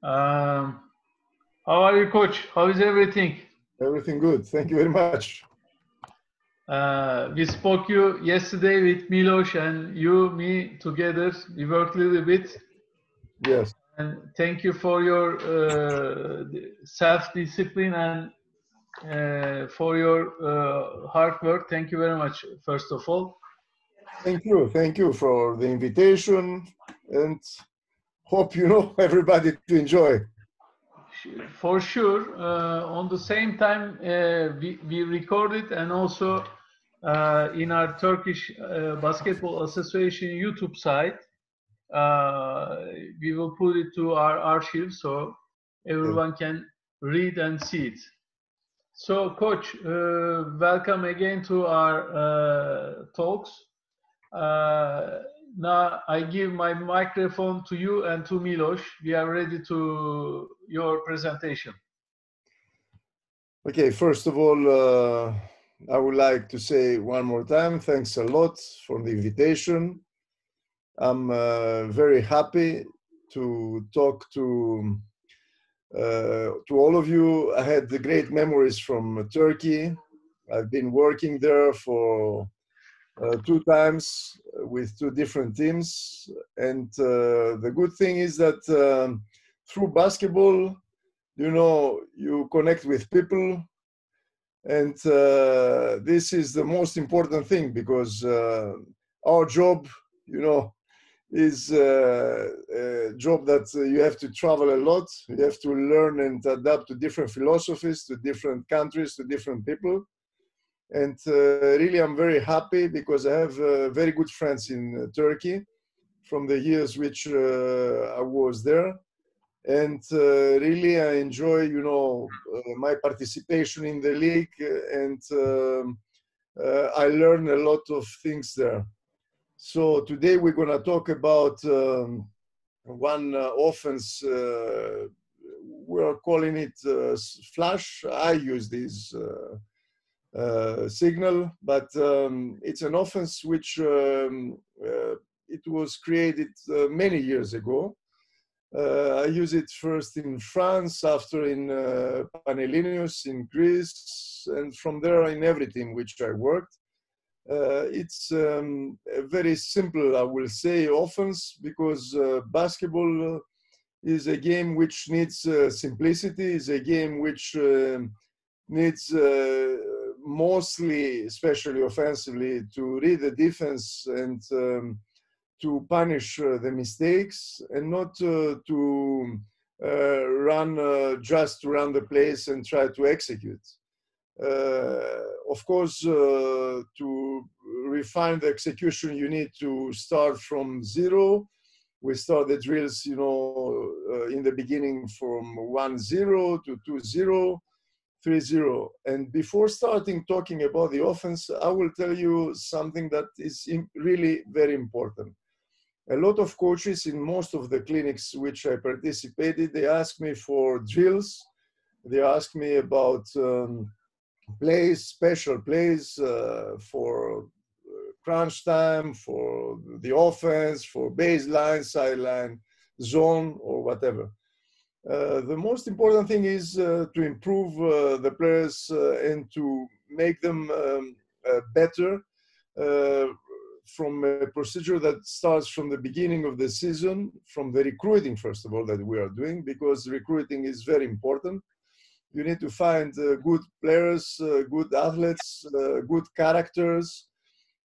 Um, how are you, Coach? How is everything? Everything good. Thank you very much. We spoke you yesterday with Milos and you, me together. We worked a little bit. Yes. And thank you for your self-discipline and for your hard work. Thank you very much, first of all. Thank you. Thank you for the invitation and hope everybody to enjoy. For sure. On the same time, we recorded and also in our Turkish Basketball Association YouTube site, we will put it to our archive so everyone can read and see it. So, Coach, welcome again to our talks. Now I give my microphone to you and to Milos. We are ready to your presentation. Okay, first of all, I would like to say one more time, thanks a lot for the invitation. I'm very happy to talk to all of you. I had the great memories from Turkey. I've been working there for 2 times with 2 different teams. And the good thing is that through basketball, you connect with people. And this is the most important thing because our job, is a job that you have to travel a lot. You have to learn and adapt to different philosophies, to different countries, to different people. And really, I'm very happy because I have very good friends in Turkey from the years which I was there. And really, I enjoy, my participation in the league, and I learn a lot of things there. So today we're going to talk about one offense. We're calling it flash. I use this signal, but it's an offense which it was created many years ago. I use it first in France, after in Panellinius in Greece, and from there in every team which I worked. It's a very simple, I will say, offense because basketball is a game which needs simplicity, is a game which needs mostly, especially offensively, to read the defense and to punish the mistakes and not to run just to run the place and try to execute. Of course, to refine the execution, you need to start from zero. We start the drills, in the beginning from 1-0 to 2-0, 3-0. And before starting talking about the offense, I will tell you something that is really very important. A lot of coaches in most of the clinics which I participated, they ask me for drills. They ask me about plays, special plays for crunch time, for the offense, for baseline, sideline, zone, or whatever. The most important thing is to improve the players and to make them better from a procedure that starts from the beginning of the season, from the recruiting, first of all, that we are doing, because recruiting is very important. You need to find good players, good athletes, good characters,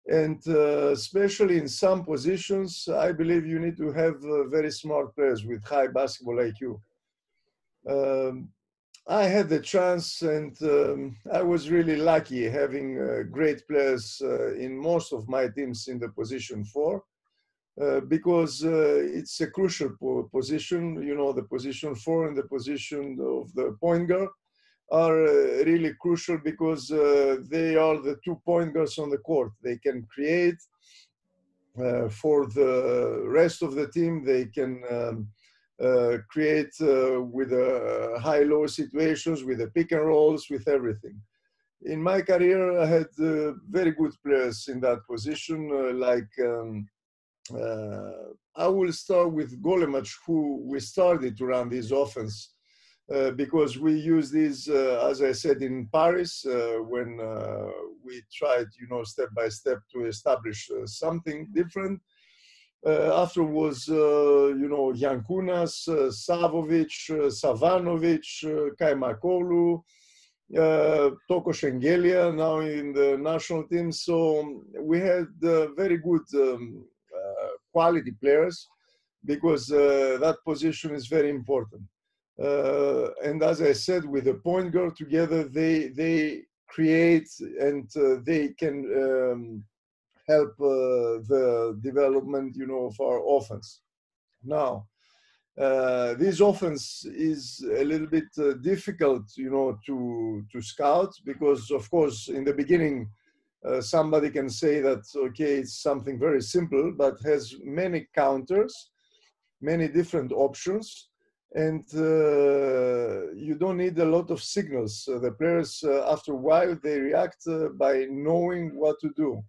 and especially in some positions, I believe you need to have very smart players with high basketball IQ. I had the chance, and I was really lucky having great players in most of my teams in the position 4, because it's a crucial position. The position 4 and the position of the point guard are really crucial because they are the 2 point guards on the court. They can create for the rest of the team. They can create with high-low situations, with the pick and rolls, with everything. In my career, I had very good players in that position, like I will start with Golemach, who we started to run this offense. Because we use this, as I said, in Paris, when we tried, step by step to establish something different. After was, Yankunas, Savovic, Savanovic, Kaimakolu, Toko Shengelia, now in the national team. So we had very good quality players, because that position is very important. And as I said, with the point guard together, they create and they can help the development, of our offense. Now, this offense is a little bit difficult, to scout, because of course, in the beginning, somebody can say that, okay, it's something very simple, but has many counters, many different options. And you don't need a lot of signals. The players, after a while, they react by knowing what to do.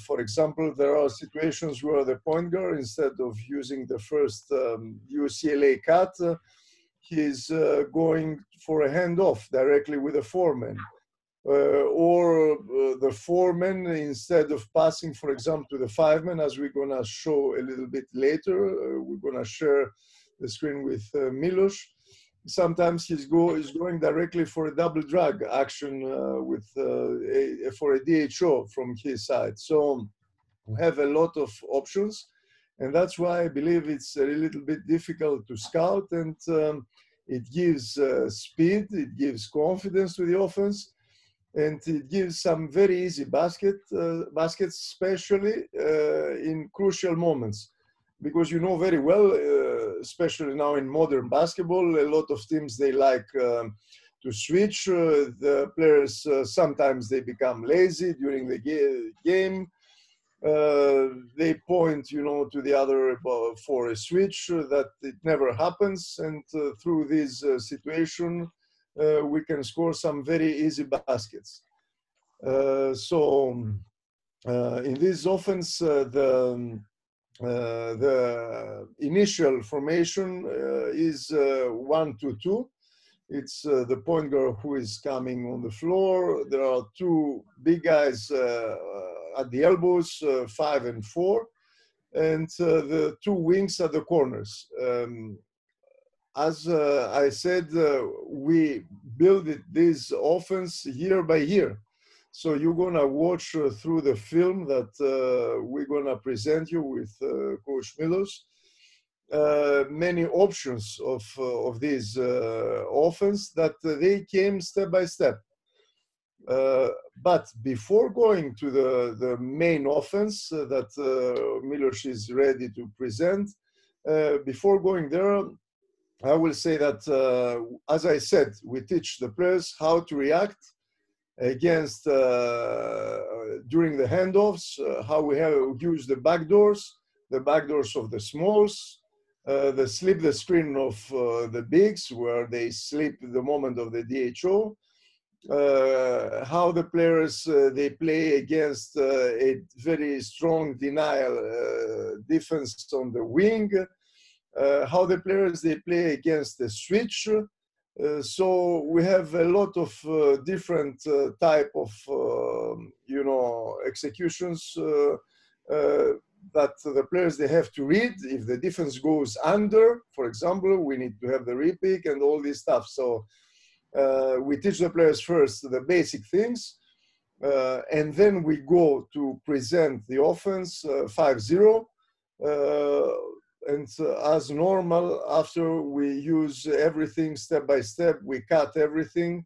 For example, there are situations where the point guard, instead of using the first UCLA cut, he's going for a handoff directly with the foreman. Or the foreman, instead of passing, for example, to the five-man, as we're going to show a little bit later, we're going to share the screen with Milos. Sometimes he's going directly for a double drag action for a DHO from his side. So we have a lot of options, and that's why I believe it's a little bit difficult to scout, and it gives speed, it gives confidence to the offense, and it gives some very easy baskets, especially in crucial moments. Because you know very well, especially now in modern basketball, a lot of teams, they like to switch. The players, sometimes they become lazy during the game. They point, to the other for a switch, that it never happens. And through this situation, we can score some very easy baskets. So in this offense, the initial formation is 1-2-2. It's the point guard who is coming on the floor. There are two big guys at the elbows, 5 and 4, and the two wings at the corners. As I said, we build this offense year by year. So you're gonna watch through the film that we're gonna present you with Coach Milos. Many options of this offense that they came step by step. But before going to the main offense that Milos is ready to present, before going there, I will say that, as I said, we teach the players how to react against during the handoffs, how we have used the backdoors of the smalls, the slip the screen of the bigs, where they slip the moment of the DHO, how the players they play against a very strong denial defense on the wing, how the players they play against the switch. So we have a lot of different type of executions that the players they have to read. If the defense goes under, for example, we need to have the repick and all this stuff. So we teach the players first the basic things, and then we go to present the offense 5-0. And as normal, after we use everything step by step, we cut everything,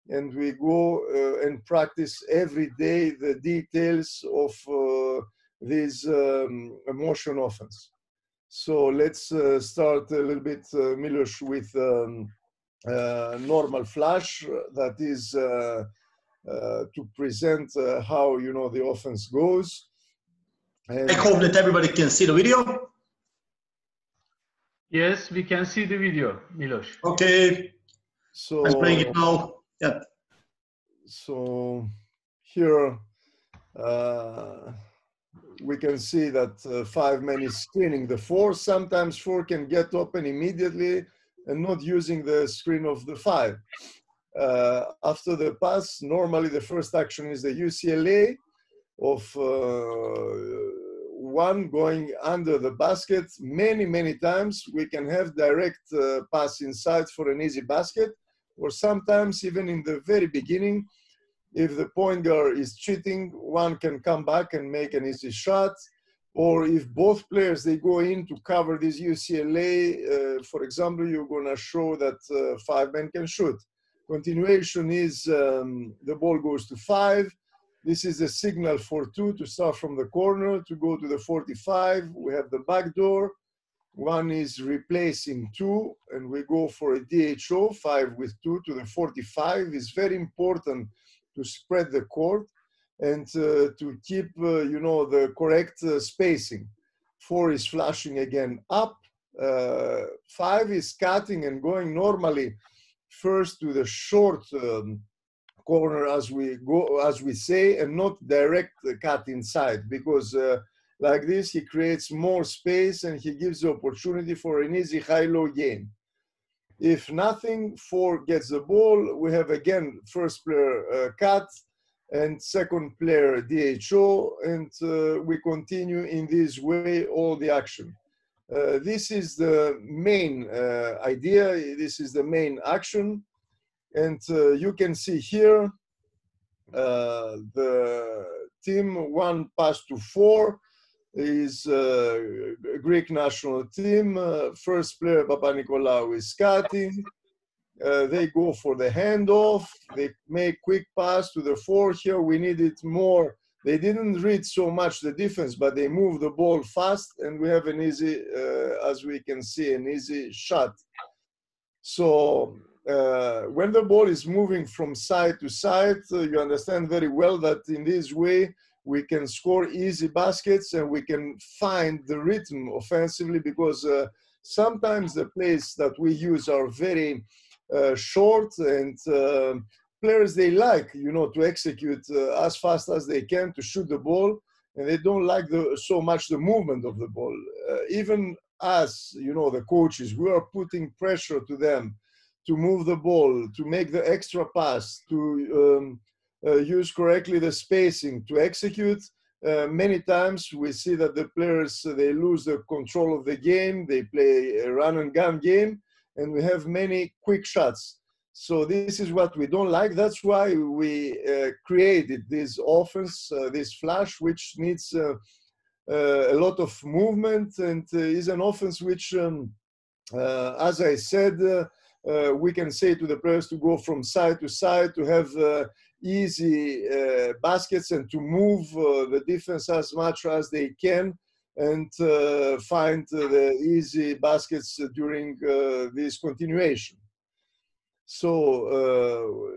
and we go and practice every day the details of this motion offense. So let's start a little bit, Milos, with normal flash. That is to present how the offense goes. And I hope that everybody can see the video. Yes, we can see the video, Milos. Okay. So I'm playing it now. Yeah. So here we can see that 5 men is screening the 4. Sometimes 4 can get open immediately and not using the screen of the 5. After the pass, normally the first action is the UCLA of 1 going under the basket. Many times we can have direct pass inside for an easy basket, or sometimes even in the very beginning, if the point guard is cheating, 1 can come back and make an easy shot. Or if both players, they go in to cover this UCLA, for example, you're going to show that 5 men can shoot. Continuation is the ball goes to 5. This is the signal for 2 to start from the corner to go to the 45. We have the back door. 1 is replacing 2, and we go for a DHO, 5 with 2 to the 45. It's very important to spread the court and to keep, you know, the correct spacing. 4 is flashing again up. 5 is cutting and going normally first to the short corner, as we say, and not direct cut inside, because like this he creates more space and he gives the opportunity for an easy high-low game. If nothing, 4 gets the ball, we have again first player cut and second player DHO, and we continue in this way all the action. This is the main idea, this is the main action, and you can see here the team 1 pass to 4 is Greek national team. First player Papanikolaou is cutting. They go for the handoff. They make quick pass to the 4. Here we needed more. They didn't read so much the defense, but they move the ball fast, and we have an easy, as we can see, an easy shot. So when the ball is moving from side to side, you understand very well that in this way we can score easy baskets and we can find the rhythm offensively, because sometimes the plays that we use are very short, and players, they like, you know, to execute as fast as they can to shoot the ball, and they don't like so much the movement of the ball. Even us, you know, the coaches, we are putting pressure to them to move the ball, to make the extra pass, to use correctly the spacing, to execute. Many times we see that the players, they lose the control of the game, they play a run and gun game, and we have many quick shots. So this is what we don't like. That's why we created this offense, this flash, which needs a lot of movement, and is an offense which, as I said, we can say to the players to go from side to side, to have easy baskets, and to move the defense as much as they can, and find the easy baskets during this continuation. So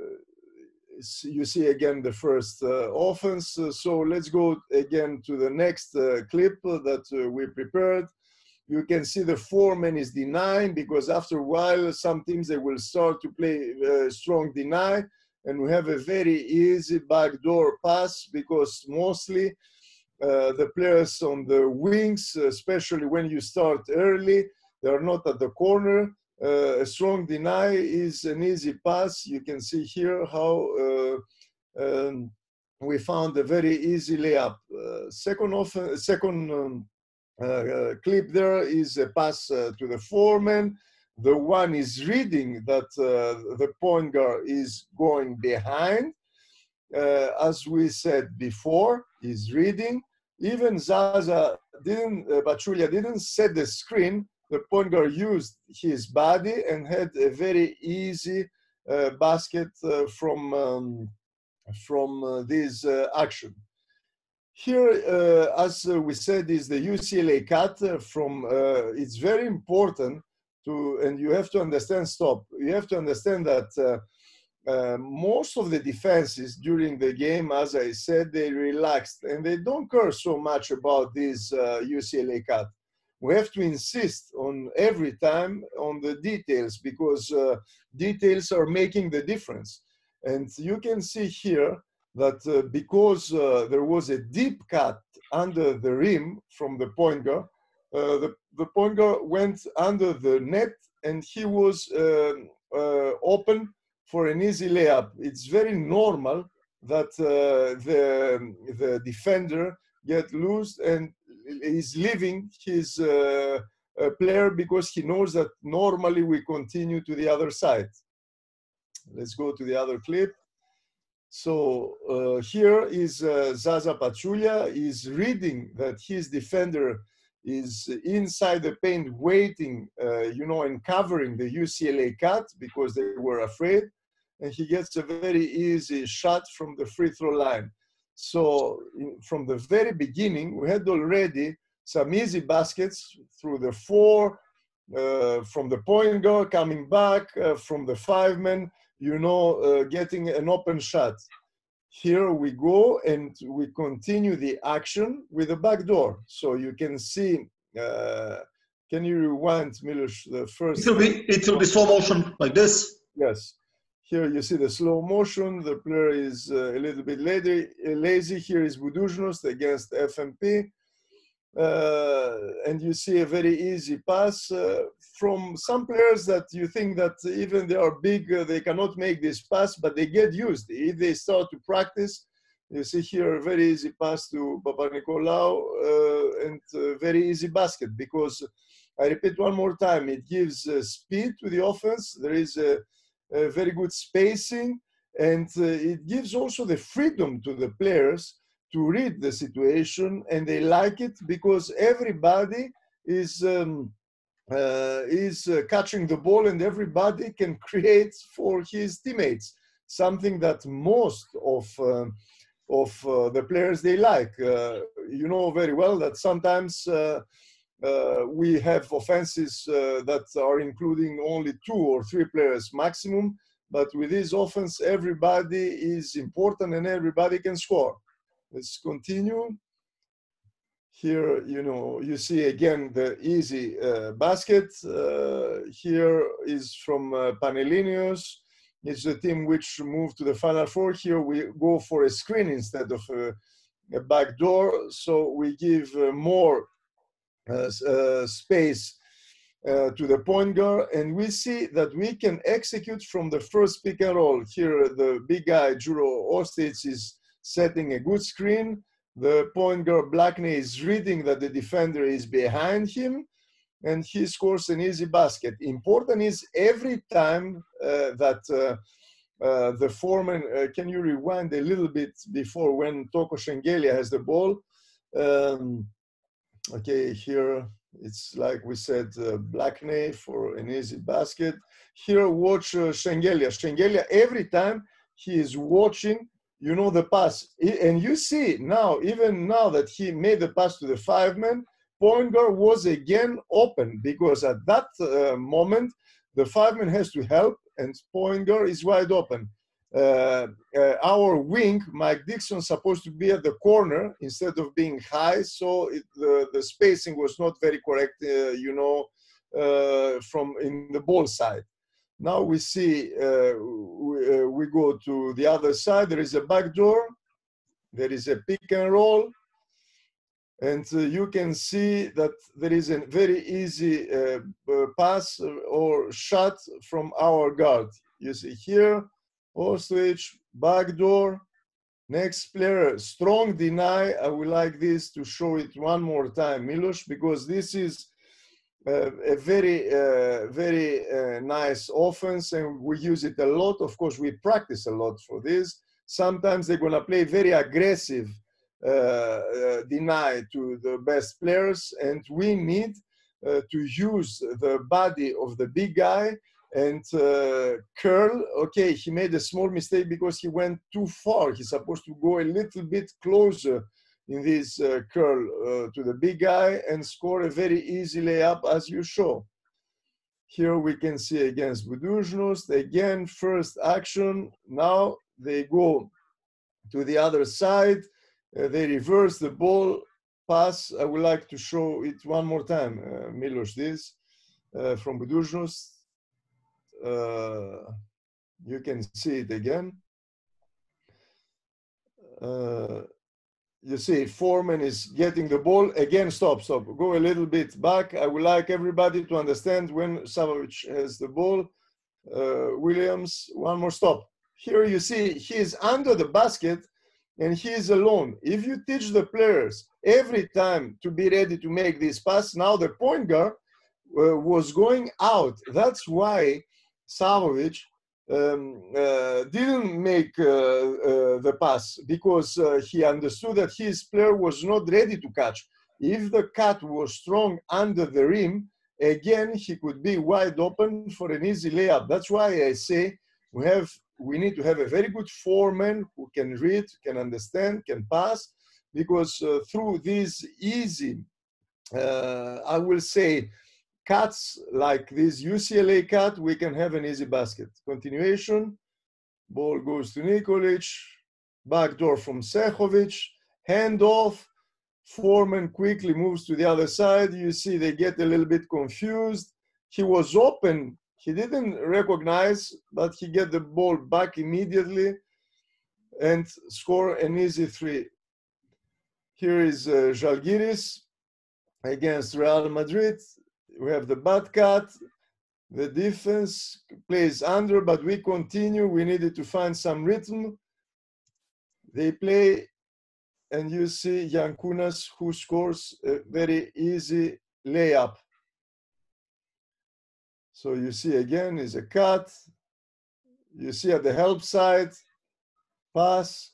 you see again the first offense. So let's go again to the next clip that we prepared. You can see the 4-man is denying, because after a while some teams, they will start to play strong deny, and we have a very easy backdoor pass, because mostly the players on the wings, especially when you start early, they are not at the corner. A strong deny is an easy pass. You can see here how we found a very easy layup. Second clip there is a pass to the 4-man. The 1 is reading that the point guard is going behind. As we said before, he's reading. Even Zaza Pachulia didn't set the screen. The point guard used his body and had a very easy basket from this action. Here, as we said, is the UCLA cut from, it's very important to, and you have to understand, you have to understand that most of the defenses during the game, as I said, they relaxed and they don't care so much about this UCLA cut. We have to insist on every time on the details, because details are making the difference. And you can see here that because there was a deep cut under the rim from the point guard, the point guard went under the net and he was open for an easy layup. It's very normal that the defender get loose and is leaving his player because he knows that normally we continue to the other side. Let's go to the other clip. So here is Zaza Pachulia is reading that his defender is inside the paint waiting, you know, and covering the UCLA cut because they were afraid. And he gets a very easy shot from the free throw line. So from the very beginning, we had already some easy baskets through the four, from the point guard coming back, from the five-man, you know, getting an open shot. Here we go and we continue the action with the back door. So you can see, can you rewind, Milos, the first? It will be slow motion like this. Yes. Here you see the slow motion. The player is a little bit lazy. Here is Buduzhnost against FMP. And you see a very easy pass from some players that you think that even they are big, they cannot make this pass, but they get used. If they start to practice, you see here a very easy pass to Papanikolaou and very easy basket because, I repeat one more time, it gives speed to the offense. There is a very good spacing, and it gives also the freedom to the players to read the situation, and they like it because everybody is catching the ball and everybody can create for his teammates, something that most of the players they like. You know very well that sometimes we have offenses that are including only 2 or 3 players maximum, but with this offense, everybody is important and everybody can score. Let's continue. Here, you know, you see again the easy basket. Here is from Panellinios. It's the team which moved to the Final Four. Here we go for a screen instead of a back door. So we give more space to the point guard, and we see that we can execute from the first pick and roll. Here the big guy, Juro Ostic, is setting a good screen. The point guard, Blackney, is reading that the defender is behind him, and he scores an easy basket. Important is every time that the foreman, can you rewind a little bit before when Toko Shengelia has the ball? Okay, here it's like we said, Blackney for an easy basket. Here, watch Shengelia. Shengelia, every time he is watching, you know, the pass. And you see now, even now that he made the pass to the 5-man, point guard was again open because at that moment, the 5-man has to help and point guard is wide open. Our wing, Mike Dixon, supposed to be at the corner instead of being high, so the spacing was not very correct, you know, from in the ball side. Now we see, we go to the other side, there is a back door, there is a pick and roll, and you can see that there is a very easy pass or shot from our guard. You see here, Ostrich, back door, next player, strong deny. I would like this to show it one more time, Milos, because this is a very, very nice offense and we use it a lot. Of course, we practice a lot for this. Sometimes they're gonna play very aggressive deny to the best players, and we need to use the body of the big guy and curl. Okay, he made a small mistake because he went too far. He's supposed to go a little bit closer in this curl to the big guy and score a very easy layup as you show. Here we can see against Buduzhnost, again, first action. Now they go to the other side. They reverse the ball pass. I would like to show it one more time, Milos, this from Buduzhnost. You can see it again. you see, foreman is getting the ball. Again, stop. Go a little bit back. I would like everybody to understand when Savovic has the ball. Williams, one more stop. Here you see he is under the basket and he is alone. If you teach the players every time to be ready to make this pass, now the point guard was going out. That's why Savovic didn't make the pass, because he understood that his player was not ready to catch. If the cut was strong under the rim, again, he could be wide open for an easy layup. That's why I say we need to have a very good foreman who can read, can understand, can pass, because through these easy, I will say, cuts like this UCLA cut, we can have an easy basket. Continuation, ball goes to Nikolic, backdoor from Sehovic, handoff, foreman quickly moves to the other side. You see they get a little bit confused. He was open, he didn't recognize, but he get the ball back immediately and score an easy three. Here is Žalgiris against Real Madrid. We have the bad cut. The defense plays under, but we continue. We needed to find some rhythm. They play, and you see Yankunas, who scores a very easy layup. So you see again is a cut. You see at the help side, pass.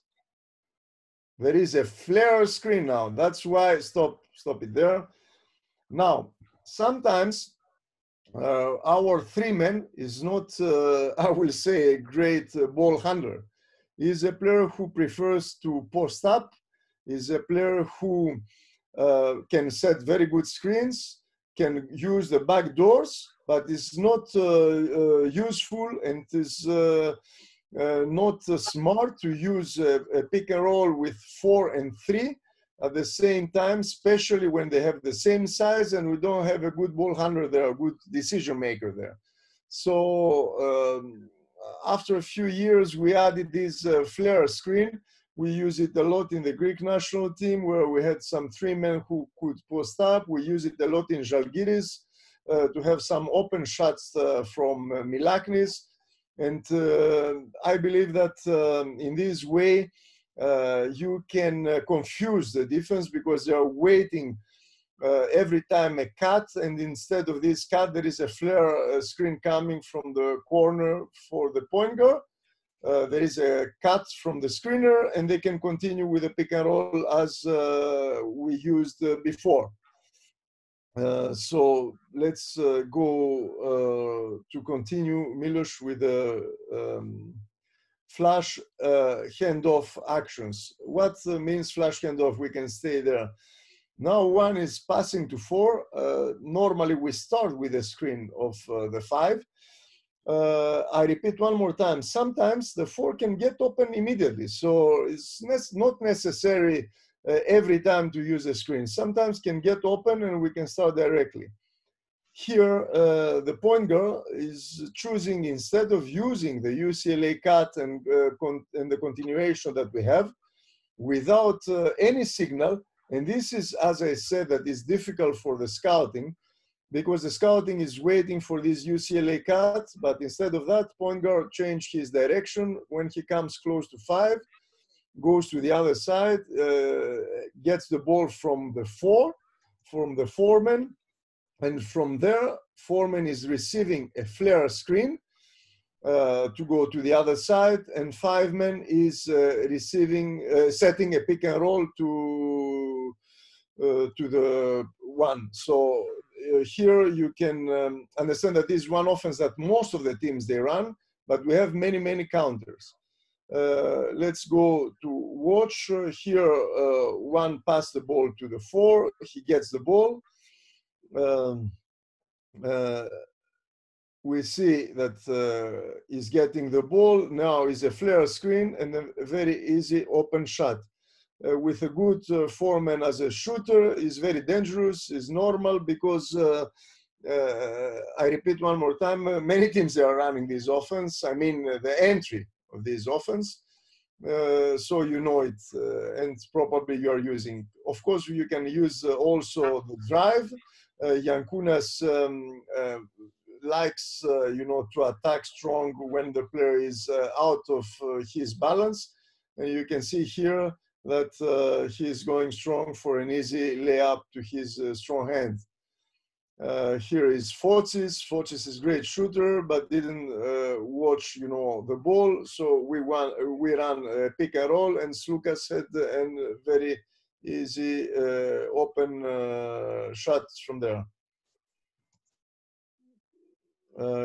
There is a flare screen now. That's why, stop it there. Now, sometimes our three man is not, I will say, a great ball handler. He's a player who prefers to post up. He's a player who can set very good screens, can use the back doors, but is not useful and is not smart to use a pick and roll with 4 and 3 at the same time, especially when they have the same size and we don't have a good ball handler there, a good decision maker there. So after a few years, we added this flare screen. We use it a lot in the Greek national team, where we had some three men who could post up. We use it a lot in Žalgiris to have some open shots from Milaknis. And I believe that in this way, you can confuse the defense, because they are waiting every time a cut, and instead of this cut, there is a flare screen coming from the corner for the point guard. There is a cut from the screener, and they can continue with the pick and roll as we used before. So let's go to continue, Milos, with the flash handoff actions. What means flash handoff? We can stay there. Now one is passing to 4. Normally we start with a screen of the 5. I repeat one more time. Sometimes the 4 can get open immediately. So it's not necessary every time to use a screen. Sometimes can get open and we can start directly. Here, the point guard is choosing, instead of using the UCLA cut and the continuation that we have, without any signal. And this is, as I said, that is difficult for the scouting, because the scouting is waiting for this UCLA cut, but instead of that, point guard changed his direction. When he comes close to 5, goes to the other side, gets the ball from the 4, from the foreman, and from there, foreman is receiving a flare screen to go to the other side, and 5-man is receiving, setting a pick and roll to the 1. So here you can understand that this is one offense that most of the teams they run, but we have many, many counters. Let's go to watch. Here, 1 pass the ball to the 4. He gets the ball. We see that he's getting the ball. Now is a flare screen and a very easy open shot. With a good foreman as a shooter is very dangerous, is normal, because I repeat one more time, many teams are running this offense. I mean, the entry of this offense. so you know it, and probably you are using it. Of course, you can use also the drive. Yankunas likes, you know, to attack strong when the player is out of his balance. And you can see here that he is going strong for an easy layup to his strong hand. Here is Fotis. Fotis is a great shooter, but didn't watch, you know, the ball. So we ran pick and roll, and Slukas had a very easy open shots from there.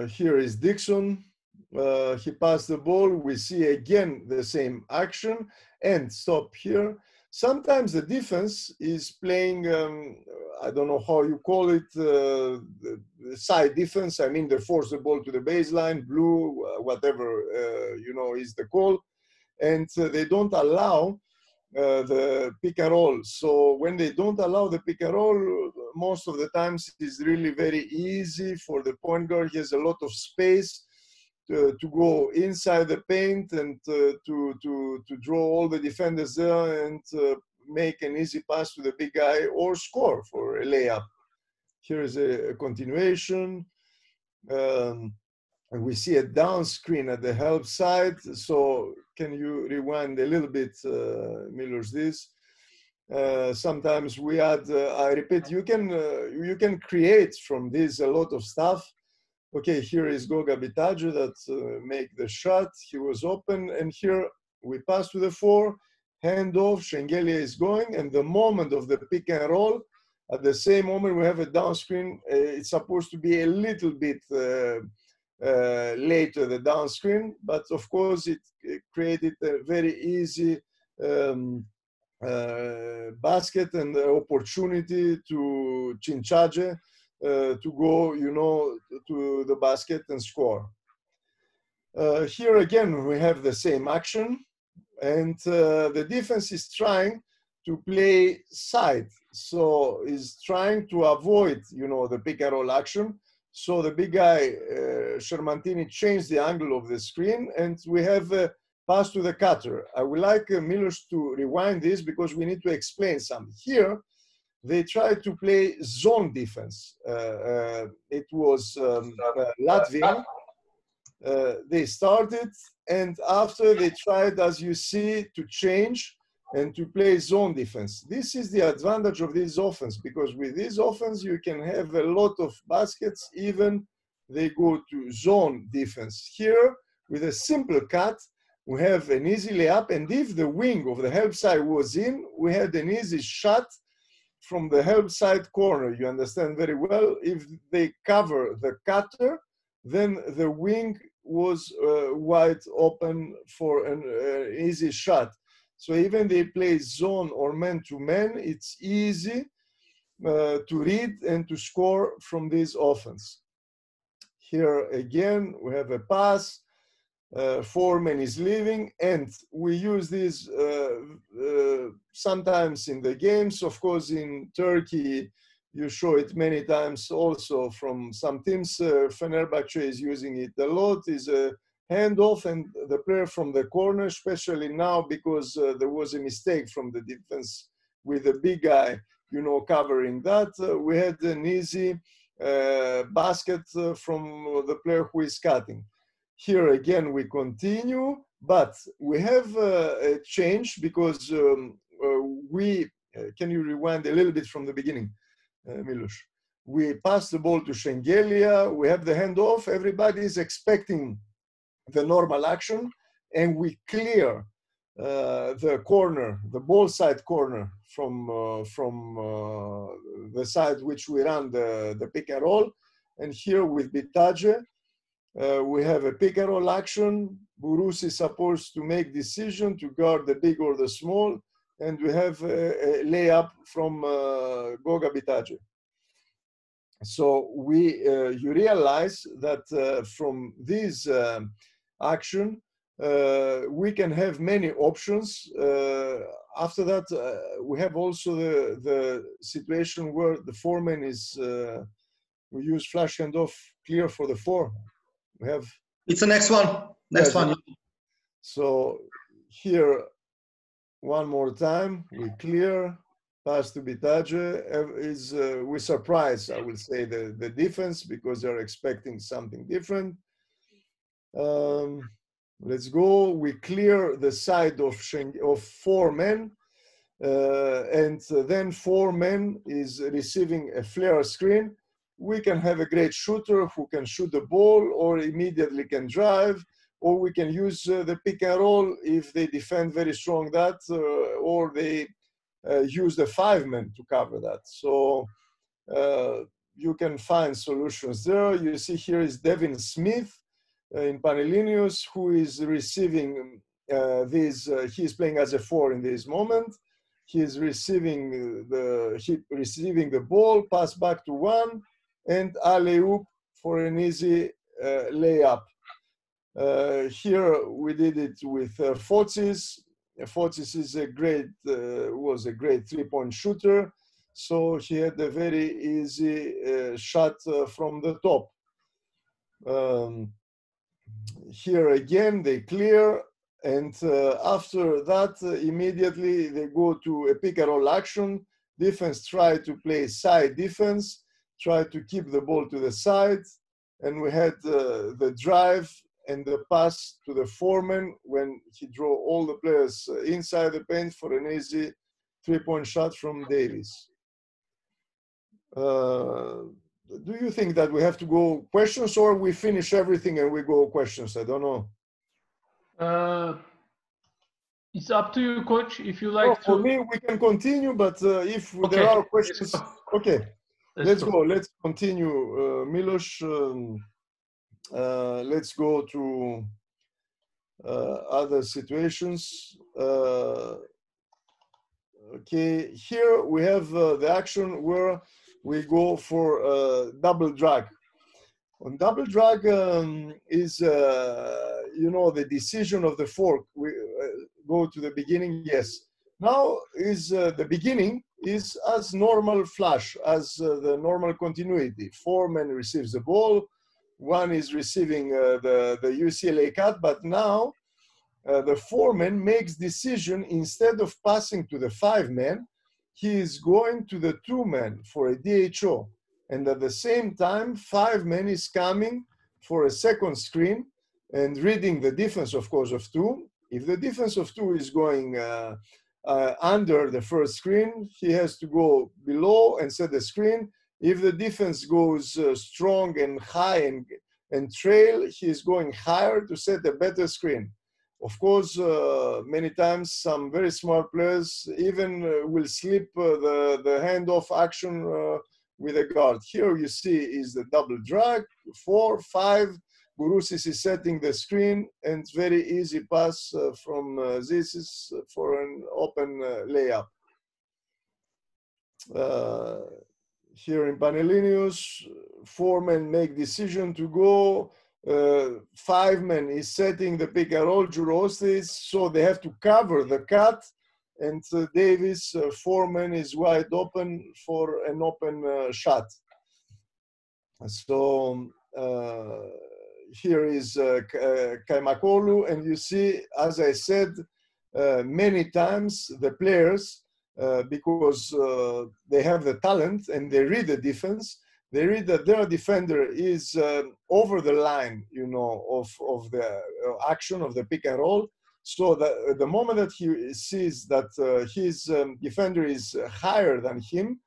Here is Dixon. He passed the ball. We see again the same action, and stop here. Sometimes the defense is playing, I don't know how you call it, the side defense. I mean, they force the ball to the baseline, blue, whatever, you know, is the call. And they don't allow the pick and roll. So when they don't allow the pick and roll, most of the times it's really very easy for the point guard. He has a lot of space to go inside the paint and to draw all the defenders there and make an easy pass to the big guy or score for a layup. Here is a continuation. And we see a down screen at the help side. So can you rewind a little bit, Milos, this? Sometimes we add, I repeat, you can create from this a lot of stuff. Okay, here is Goga Bitadze that make the shot. He was open, and here we pass to the 4, hand off, Shengelia is going, and the moment of the pick and roll, at the same moment we have a down screen. It's supposed to be a little bit later, the down screen, but of course it created a very easy basket and opportunity to Cinchage to go, you know, to the basket and score. Here again, we have the same action, and the defense is trying to play side. So is trying to avoid, you know, the pick and roll action. So the big guy, Shermantini, changed the angle of the screen, and we have a pass to the cutter. I would like Milos to rewind this because we need to explain something. Here, they tried to play zone defense. It was Latvia. They started, and after they tried, as you see, to change and to play zone defense. This is the advantage of this offense, because with this offense, you can have a lot of baskets, even they go to zone defense. Here, with a simple cut, we have an easy layup, and if the wing of the help side was in, we had an easy shot from the help side corner. You understand very well. If they cover the cutter, then the wing was wide open for an easy shot. So even they play zone or man-to-man, it's easy to read and to score from this offense. Here again, we have a pass. Foreman is leaving, and we use this sometimes in the games. Of course, in Turkey, you show it many times also from some teams. Fenerbahce is using it a lot. Is a handoff, and the player from the corner, especially now because there was a mistake from the defense with the big guy, you know, covering that. We had an easy basket from the player who is cutting. Here again, we continue, but we have a change because can you rewind a little bit from the beginning, Milos? We pass the ball to Shengelia, we have the handoff, everybody is expecting the normal action, and we clear the corner, the ball side corner from the side which we run the pick and roll. And here with Bitadze, we have a pick and roll action. Burus is supposed to make decision to guard the big or the small, and we have a layup from Goga Bitadze. So you realize that from this action, we can have many options. After that, we have also the situation where the foreman is, we use flash handoff clear for the 4. We have. It's the next one. Next one. So here, one more time, we clear, pass to Bitaje. We surprise, I will say, the defense because they're expecting something different. Let's go. We clear the side of 4 men. And then 4 men is receiving a flare screen. We can have a great shooter who can shoot the ball or immediately can drive, or we can use the pick and roll if they defend very strong that, or they use the 5 men to cover that. So you can find solutions there. You see here is Devin Smith in Panellinius, who is receiving he is playing as a 4 in this moment. He is receiving the ball, pass back to 1, and alley-oop for an easy layup. Here we did it with Fotis. Fotis is was a great 3-point shooter, so he had a very easy shot from the top. Here again they clear. And after that, immediately they go to a pick and roll action. Defense try to play side defense, try to keep the ball to the side. And we had the drive and the pass to the foreman when he drew all the players inside the paint for an easy 3-point shot from Davis. Do you think that we have to go questions or we finish everything and we go questions? I don't know. It's up to you, Coach, if you like to. For me, we can continue, but if there are questions, okay, let's go. Let's continue. Milos, let's go to other situations. Okay, here we have the action where we go for double drag. On double drag is, the decision of the fork. We go to the beginning, yes. Now is the beginning is as normal flash, as the normal continuity. 4 men receives the ball, 1 is receiving the UCLA cut, but now the 4 men makes decision instead of passing to the 5 men, he is going to the 2 men for a DHO. And at the same time, 5 men is coming for a second screen and reading the defense, of course, of 2. If the defense of 2 is going under the first screen, he has to go below and set the screen. If the defense goes strong and high and trail, he is going higher to set a better screen. Of course, many times some very smart players even will slip the handoff action with a guard. Here you see is the double drag, 4, 5. Bourousis is setting the screen and very easy pass from Zisis for an open layup. Here in Panellinius, 4 men make decision to go. 5 men is setting the pick and roll, Zouros'is, so they have to cover the cut. And Davis, 4 men is wide open for an open shot. So here is Kaimakolu, and you see, as I said, many times the players, because they have the talent and they read the defense, they read that their defender is over the line, of the action of the pick and roll. So the moment that he sees that his defender is higher than him,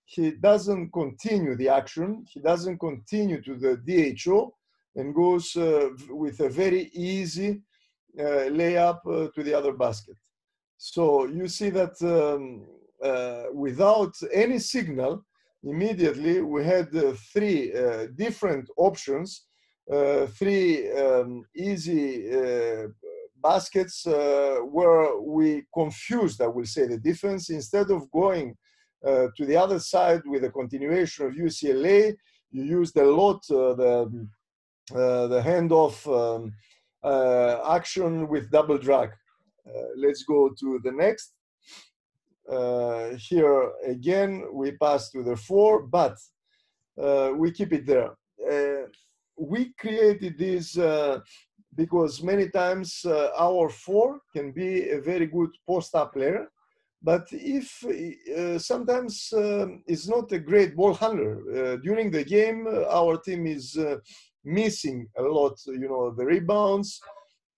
he doesn't continue the action. He doesn't continue to the DHO and goes with a very easy layup to the other basket. So you see that without any signal, immediately we had 3 different options, 3 easy baskets where we confused, I will say, the defense. Instead of going to the other side with a continuation of UCLA, you used a lot the handoff action with double drag. Let's go to the next. Here again, we pass to the 4, but we keep it there. We created this because many times our 4 can be a very good post-up player, but if sometimes is not a great ball handler. During the game, our team is missing a lot, you know, the rebounds,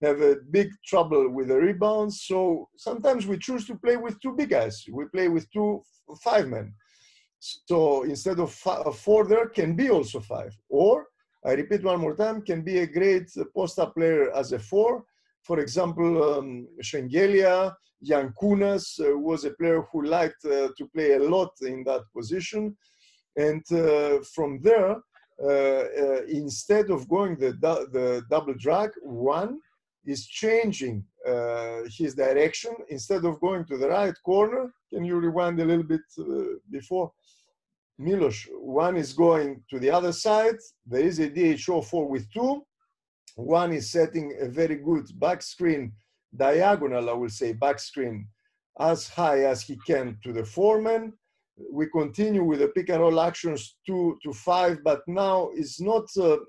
have a big trouble with the rebounds. So sometimes we choose to play with 2 big guys. We play with 2 5 men. So instead of 4 there can be also 5. Or, I repeat one more time, can be a great post-up player as a 4. For example, Shengelia, Yankunas was a player who liked to play a lot in that position. And from there, instead of going the double drag, one is changing his direction. Instead of going to the right corner, can you rewind a little bit before? Milos, one is going to the other side. There is a DHO4 with 2. One is setting a very good back screen, diagonal, I will say, back screen, as high as he can to the foreman. We continue with the pick and roll actions 2 to 5, but now it's not,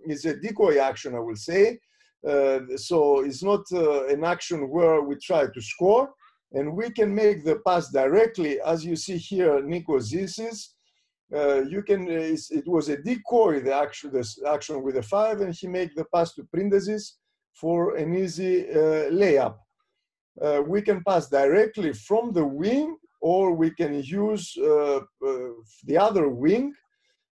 it's a decoy action, I will say. So it's not an action where we try to score, and we can make the pass directly, as you see here, Nico Zissis. You can, it was a decoy, the action with the 5, and he made the pass to Prindezis for an easy layup. We can pass directly from the wing, or we can use the other wing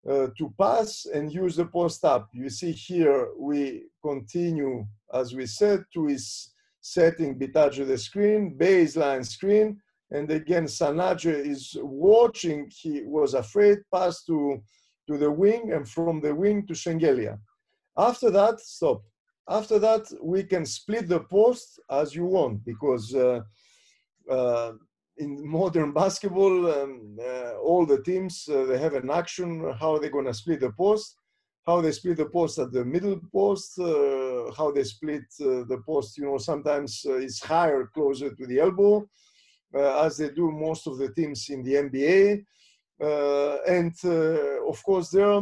to pass and use the post up. You see here, we continue, as we said, to his setting Bitaggio the screen, baseline screen. And again, Sanaje is watching. He was afraid, pass to the wing, and from the wing to Shengelia. After that, stop. After that, we can split the post as you want, because in modern basketball, all the teams, they have an action, how they're going to split the post, how they split the post at the middle post, how they split the post, you know, sometimes it's higher, closer to the elbow, as they do most of the teams in the NBA. And of course, there,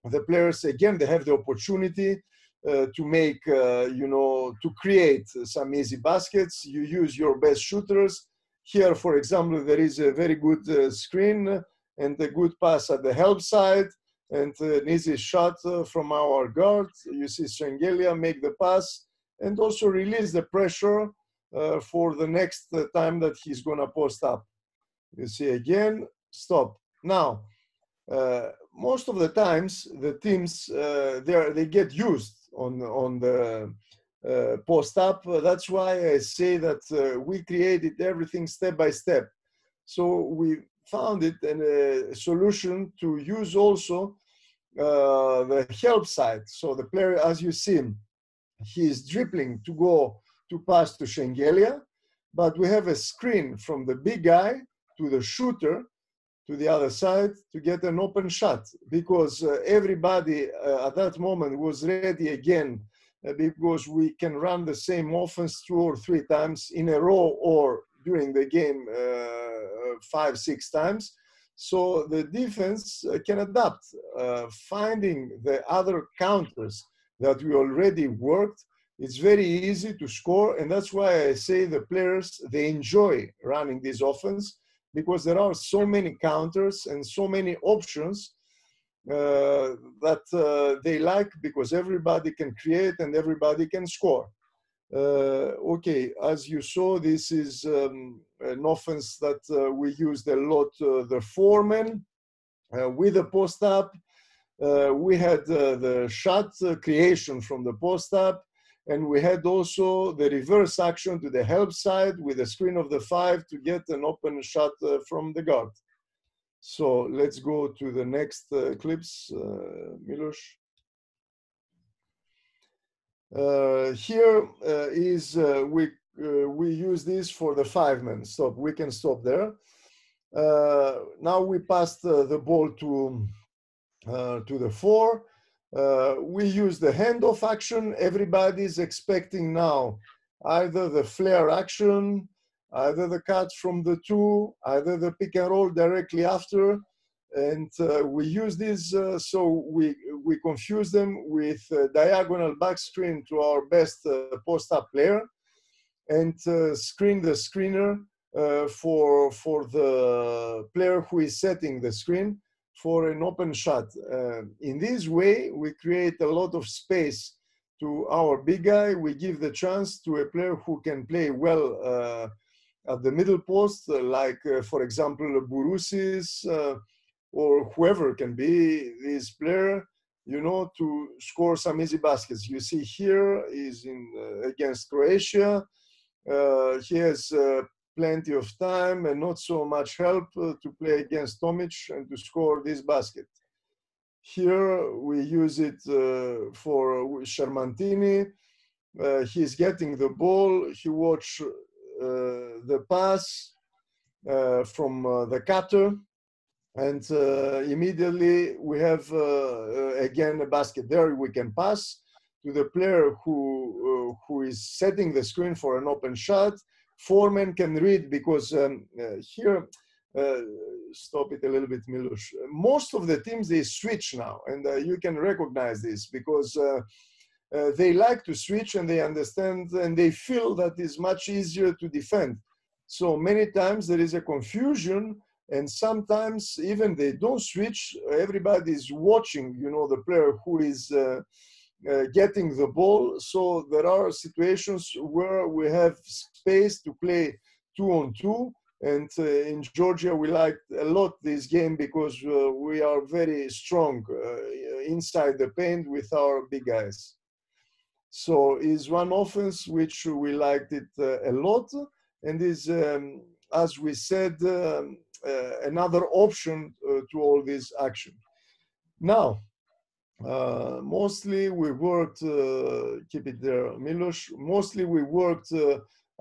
the players, again, they have the opportunity to make, you know, to create some easy baskets. You use your best shooters. Here, for example, there is a very good screen and a good pass at the help side, and an easy shot from our guard. You see Shengelia make the pass and also release the pressure for the next time that he's going to post up. You see again, stop. Now, most of the times, the teams, they get used on the post up. That's why I say that we created everything step by step. So we found it a solution to use also the help side. So the player, as you see him, he is dribbling to go to pass to Shengelia, but we have a screen from the big guy to the shooter to the other side to get an open shot, because everybody at that moment was ready again, because we can run the same offense 2 or 3 times in a row, or during the game 5, 6 times. So the defense can adapt, finding the other counters that we already worked. It's very easy to score, and that's why I say the players, they enjoy running this offense, because there are so many counters and so many options that they like, because everybody can create and everybody can score. Okay, as you saw, this is an offense that we used a lot, the foreman with the post-up. We had the shot creation from the post-up, and we had also the reverse action to the help side with the screen of the 5 to get an open shot from the guard. So let's go to the next clips, Milos. Here is we use this for the 5-man stop. We can stop there. Now we passed the ball to the 4. We use the handoff action. Everybody is expecting now either the flare action, either the cut from the 2, either the pick and roll directly after. And we use this, so we confuse them with diagonal back screen to our best post-up player, and screen the screener for the player who is setting the screen for an open shot. In this way, we create a lot of space to our big guy. We give the chance to a player who can play well at the middle post, like, for example, Bourousis, or whoever can be this player, you know, to score some easy baskets. You see here is in against Croatia. He has plenty of time and not so much help to play against Tomic and to score this basket. Here we use it for Shermantini. He's getting the ball. He watch the pass from the cutter, and immediately we have again a basket. There we can pass to the player who is setting the screen for an open shot. Four men can read, because here, stop it a little bit, Milos. Most of the teams, they switch now, and you can recognize this, because they like to switch, and they understand, and they feel that it's much easier to defend. So many times there is a confusion, and sometimes even they don't switch. Everybody is watching, you know, the player who is getting the ball. So there are situations where we have space to play 2-on-2. And in Georgia, we like a lot this game, because we are very strong inside the paint with our big guys. So is one offense which we liked it a lot, and is, as we said, another option to all this action. Now, mostly we worked, keep it there, Milos, mostly we worked,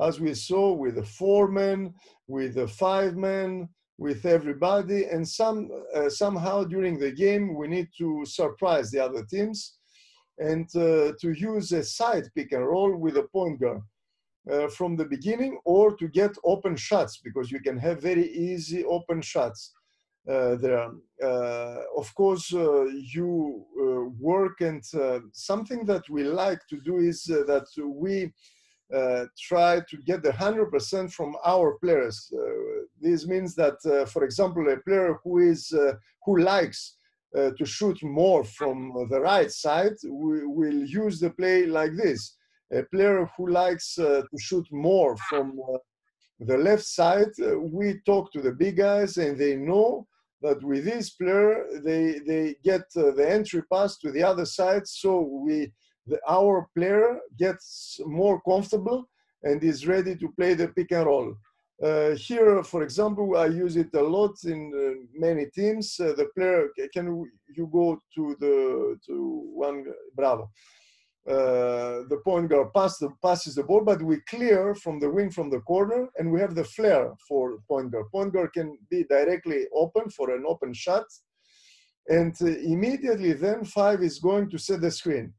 as we saw, with the 4 men, with the 5 men, with everybody, and somehow during the game we need to surprise the other teams, and to use a side pick and roll with a point guard from the beginning, or to get open shots, because you can have very easy open shots there. Of course, you work, and something that we like to do is that we try to get the 100% from our players. This means that, for example, a player who likes to shoot more from the right side, we will use the play like this. A player who likes to shoot more from the left side, we talk to the big guys, and they know that with this player, they get the entry pass to the other side. So our player gets more comfortable and is ready to play the pick and roll. Here, for example, I use it a lot in many teams. The player, can you go to one, bravo. The point guard passes the ball, but we clear from the wing, from the corner, and we have the flare for point guard. Point guard can be directly open for an open shot, and immediately then 5 is going to set the screen.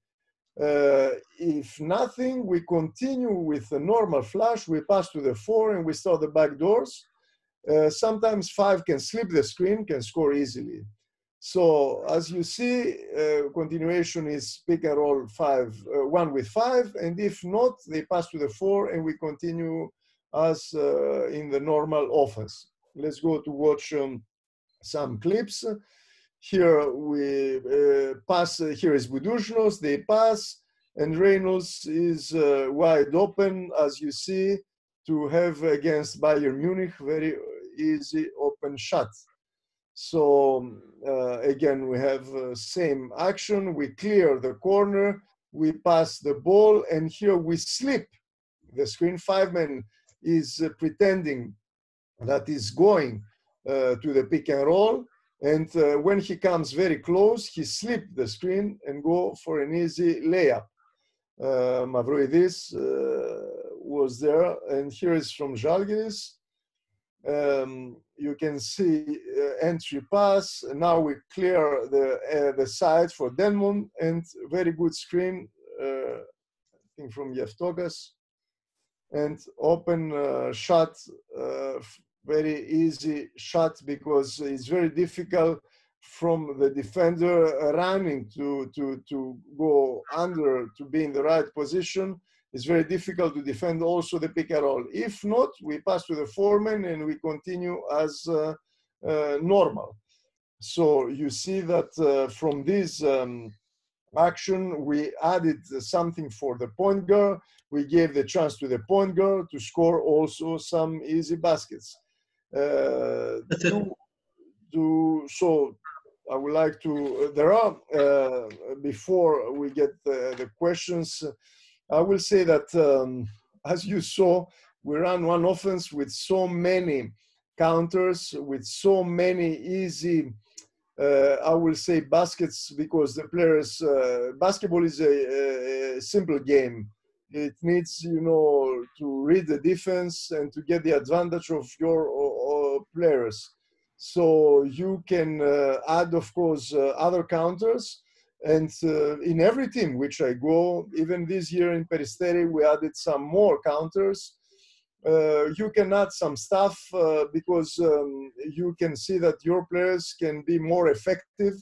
If nothing, we continue with a normal flash. We pass to the 4 and we start the back doors. Sometimes 5 can slip the screen, can score easily. So as you see, continuation is pick and roll 1 with 5, and if not, they pass to the 4 and we continue as in the normal offense. Let's go to watch some clips. Here we pass, here is Budushnos, they pass, and Reynolds is wide open, as you see, to have against Bayern Munich, very easy open shot. So again, we have same action. We clear the corner, we pass the ball, and here we slip the screen. 5 man is pretending that is going to the pick and roll. And when he comes very close, he slipped the screen and go for an easy layup. Mavroidis was there, and here is from Žalgiris. You can see entry pass. Now we clear the side for Denmon, and very good screen, I think from Yevtokas, and open shot very easy shot, because it's very difficult from the defender running to go under, to be in the right position. It's very difficult to defend also the pick and roll. If not, we pass to the foreman and we continue as normal. So you see that from this action, we added something for the point guard. We gave the chance to the point guard to score also some easy baskets. So I would like to, there are, before we get the questions, I will say that, as you saw, we ran one offense with so many counters, with so many easy, I will say, baskets, because the players, basketball is a simple game. It needs, you know, to read the defense and to get the advantage of your players. So you can add, of course, other counters. And in every team which I go, even this year in Peristeri, we added some more counters. You can add some stuff because you can see that your players can be more effective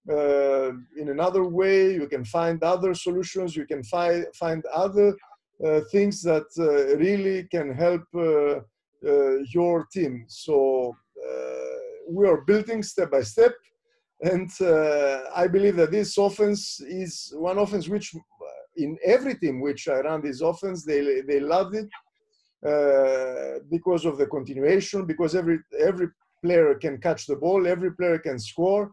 in another way. You can find other solutions. You can find other things that really can help your team. So we are building step by step. And I believe that this offense is one offense which, in every team which I run this offense, they loved it because of the continuation, because every player can catch the ball, every player can score.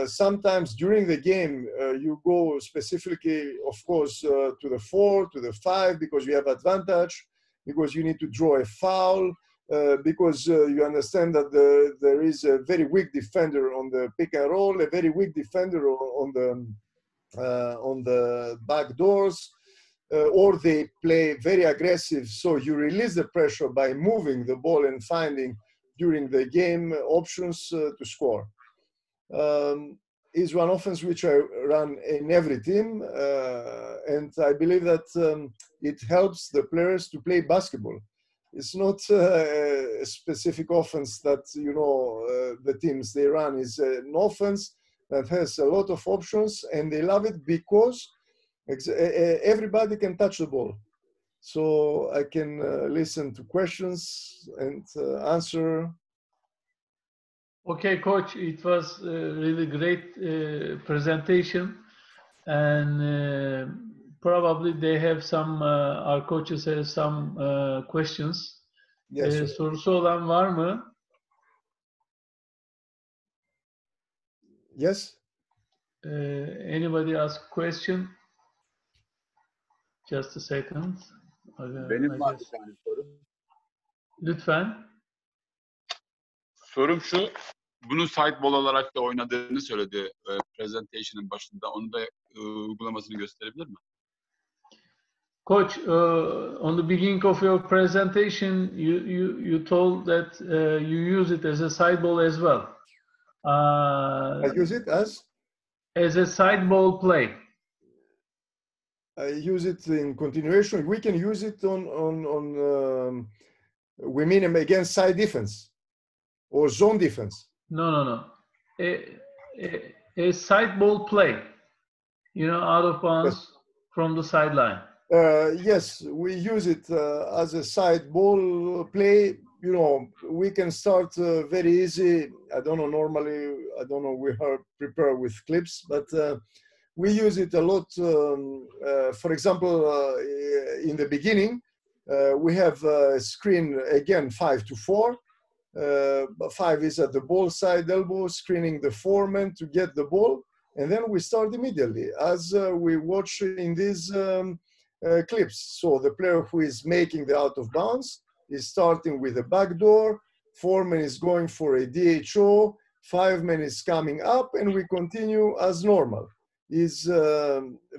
Sometimes during the game, you go specifically, of course, to the 4, to the 5, because you have advantage, because you need to draw a foul, because you understand that there is a very weak defender on the pick and roll, a very weak defender on the back doors, or they play very aggressive. So you release the pressure by moving the ball and finding during the game options to score. Is one offense which I run in every team, and I believe that it helps the players to play basketball. It's not a specific offense that, you know, the teams they run. Is an offense that has a lot of options, and they love it because everybody can touch the ball. So I can listen to questions and answer. Okay, Coach, it was a really great presentation, and probably they have some, our coaches have some questions. Yes. Sorusu olan var mı? Yes. Anybody ask question? Just a second. Benim var bir tane sorum. Lütfen. Sorum şu, bunu sideball olarak da oynadığını söyledi presentation'ın başında. Onu da uygulamasını gösterebilir mi? Coach, on the beginning of your presentation, you told that you use it as a side ball as well. I use it as a side ball play. I use it in continuation. We can use it on we mean against side defense or zone defense. No. A side ball play, you know, out of bounds. Yes. From the sideline. Yes, we use it as a side ball play. You know, we can start very easy. I don't know, normally, I don't know, we are prepared with clips, but we use it a lot. For example, in the beginning, we have a screen, again, 5 to 4. 5 is at the ball side elbow, screening the foreman to get the ball. And then we start immediately, as we watch in these clips. So the player who is making the out of bounds is starting with a back door, foreman is going for a DHO, 5-man is coming up, and we continue as normal. It's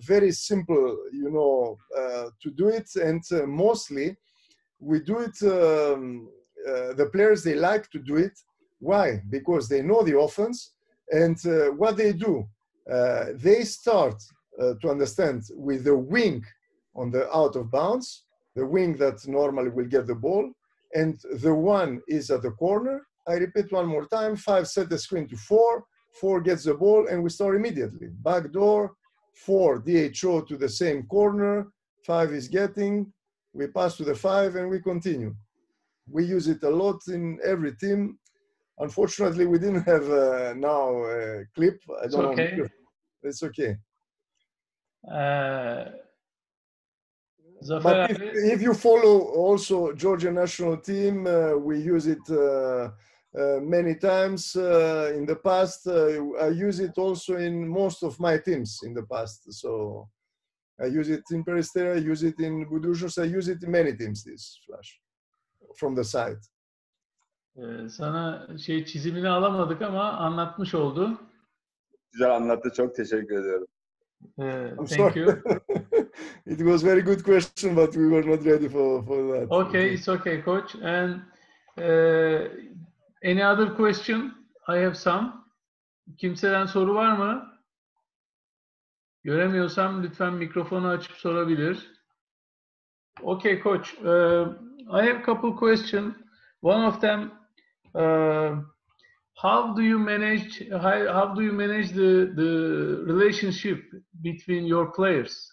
very simple, you know, to do it, and mostly we do it, the players, they like to do it. Why? Because they know the offense, and what they do, they start to understand with the wing on the out of bounds, the wing that normally will get the ball, and the 1 is at the corner, I repeat one more time, 5 set the screen to 4, 4 gets the ball, and we start immediately. Back door, 4 DHO to the same corner, 5 is getting, we pass to the 5, and we continue. We use it a lot in every team. Unfortunately, we didn't have now a clip. I don't know. Okay. It's okay. Zafer But abi, if you follow also Georgia national team, we use it many times in the past. I use it also in most of my teams in the past. So I use it in Peristera, I use it in Budujos, I use it in many teams, this flash from the side. sana çizimini alamadık ama anlatmış oldu. Güzel anlattı. Çok teşekkür ediyorum. I'm Thank sorry. you. It was very good question, but we were not ready for that. Okay, it's okay, coach. And any other question? I have some. Kimseden soru var mı? Göremiyorsam lütfen mikrofonu açıp sorabilir. Okay, coach. I have a couple questions. One of them, how do you manage the relationship between your players?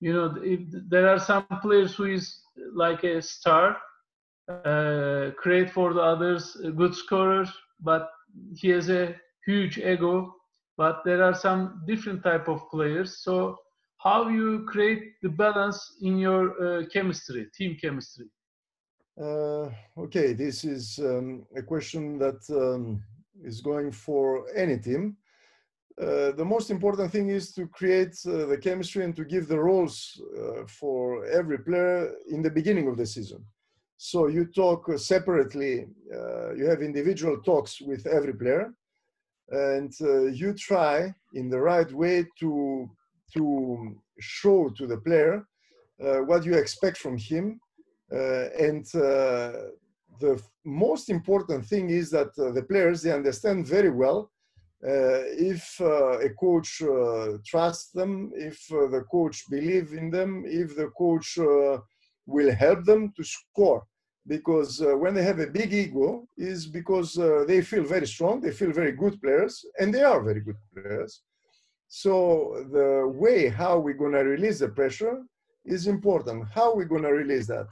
You know, if there are some players who is like a star, create for the others, a good scorer, but he has a huge ego. But there are some different type of players. So how you create the balance in your chemistry, team chemistry? Okay, this is a question that is going for any team. The most important thing is to create the chemistry and to give the roles for every player in the beginning of the season. So you talk separately, you have individual talks with every player, and you try in the right way to show to the player what you expect from him. And the most important thing is that the players, they understand very well if a coach trusts them, if the coach believes in them, if the coach will help them to score. Because when they have a big ego, is because they feel very strong, they feel very good players, and they are very good players. So the way how we're going to release the pressure is important. How we're going to release that?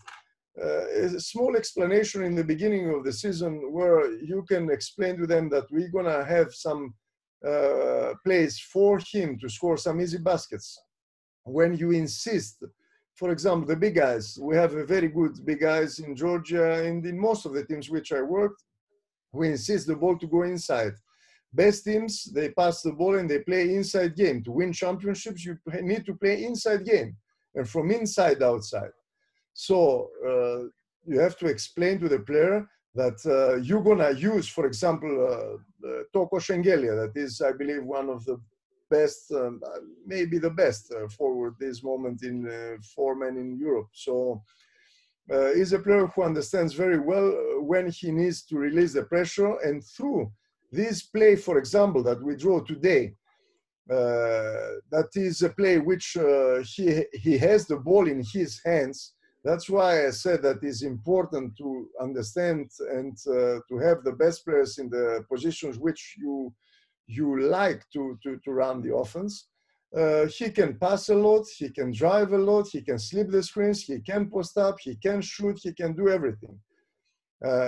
A small explanation in the beginning of the season where you can explain to them that we're going to have some plays for him to score some easy baskets. When you insist, for example, the big guys, we have a very good big guys in Georgia and in most of the teams which I worked, we insist the ball to go inside. Best teams, they pass the ball and they play inside game. To win championships, you need to play inside game and from inside outside. So you have to explain to the player that you're going to use, for example, Toko Shengelia, that is, I believe, one of the best, maybe the best forward this moment in foreman in Europe. So he's a player who understands very well when he needs to release the pressure. And through this play, for example, that we draw today, that is a play which he has the ball in his hands. That's why I said that it's important to understand and to have the best players in the positions which you like to run the offense. He can pass a lot, he can drive a lot, he can slip the screens, he can post up, he can shoot, he can do everything.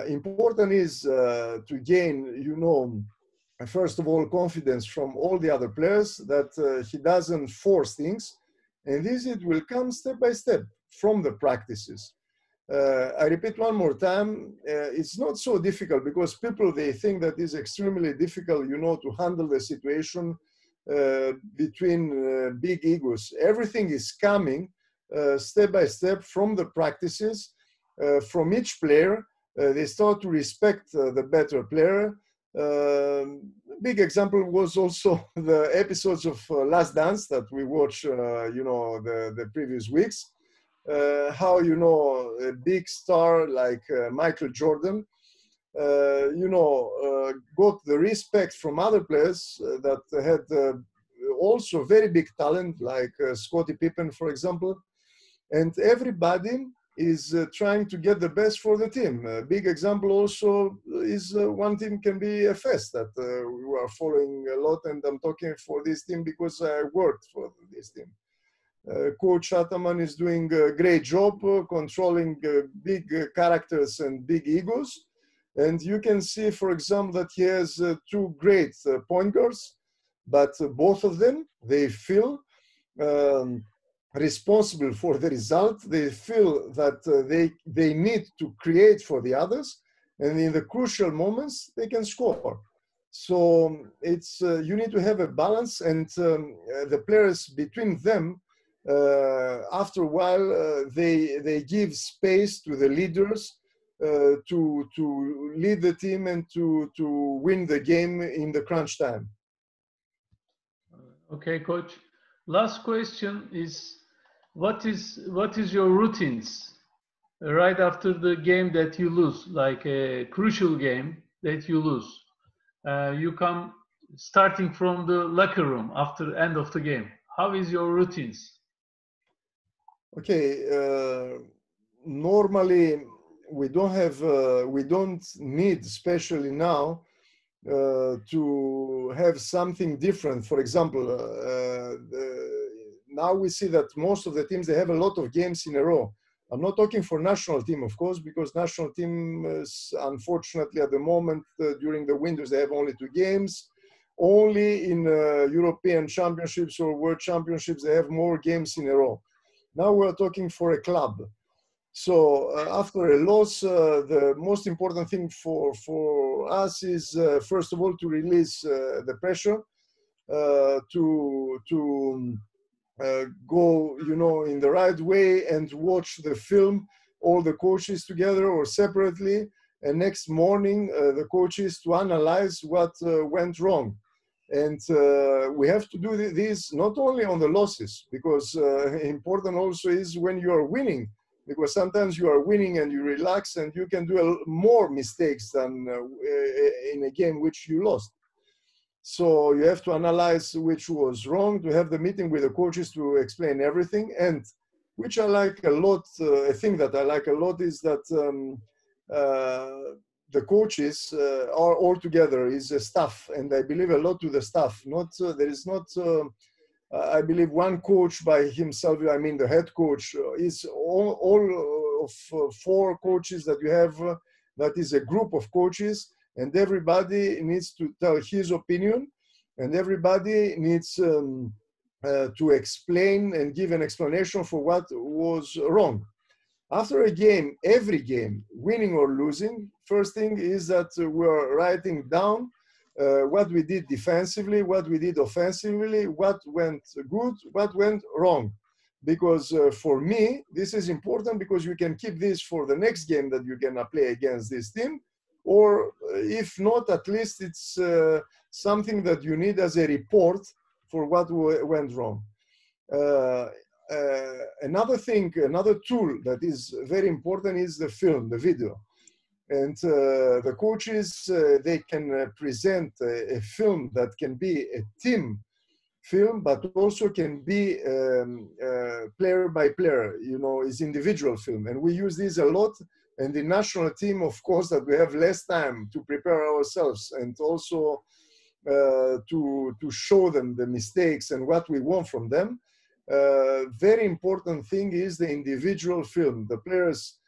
Important is to gain, you know, first of all, confidence from all the other players that he doesn't force things. And this, it will come step by step from the practices. I repeat one more time, it's not so difficult because people, they think that it's extremely difficult, you know, to handle the situation between big egos. Everything is coming step by step from the practices, from each player. They start to respect the better player. Big example was also the episodes of Last Dance that we watched, you know, the previous weeks. How, you know, a big star like Michael Jordan, you know, got the respect from other players that had also very big talent, like Scottie Pippen, for example. And everybody is trying to get the best for the team. A big example also is one team can be FS that we are following a lot, and I'm talking for this team because I worked for this team. Coach Ataman is doing a great job controlling big characters and big egos. And you can see, for example, that he has two great point guards, but both of them, they feel responsible for the result. They feel that they need to create for the others. And in the crucial moments, they can score. So it's you need to have a balance, and the players between them, after a while, they give space to the leaders to lead the team and to win the game in the crunch time. Okay, coach. Last question is, what is your routines right after the game that you lose, like a crucial game that you lose? You come starting from the locker room after the end of the game. How is your routines? Okay, normally we don't need, especially now, to have something different. For example, now we see that most of the teams, they have a lot of games in a row. I'm not talking for national team, of course, because national team, unfortunately, at the moment, during the winters, they have only 2 games. Only in European championships or world championships, they have more games in a row. Now we're talking for a club. So after a loss, the most important thing for us is, first of all, to release the pressure, to go, in the right way and watch the film, all the coaches together or separately. And next morning, the coaches to analyze what went wrong. And we have to do this not only on the losses, because important also is when you are winning, because sometimes you are winning and you relax and you can do more mistakes than in a game which you lost. So you have to analyze which was wrong, to have the meeting with the coaches to explain everything. And which I like a lot, a thing that I like a lot is that the coaches are all together, is a staff, and I believe a lot to the staff. There is not, I believe, one coach by himself. I mean, the head coach is all of 4 coaches that you have. That is a group of coaches, and everybody needs to tell his opinion, and everybody needs to explain and give an explanation for what was wrong. After a game, every game, winning or losing, first thing is that we're writing down what we did defensively, what we did offensively, what went good, what went wrong. Because for me, this is important, because you can keep this for the next game that you're gonna play against this team. Or if not, at least it's something that you need as a report for what went wrong. Another thing, another tool that is very important is the film, the video. And the coaches, they can present a film that can be a team film, but also can be player by player, is individual film. And we use this a lot. And the national team, of course, that we have less time to prepare ourselves and also to show them the mistakes and what we want from them. Very important thing is the individual film. The players,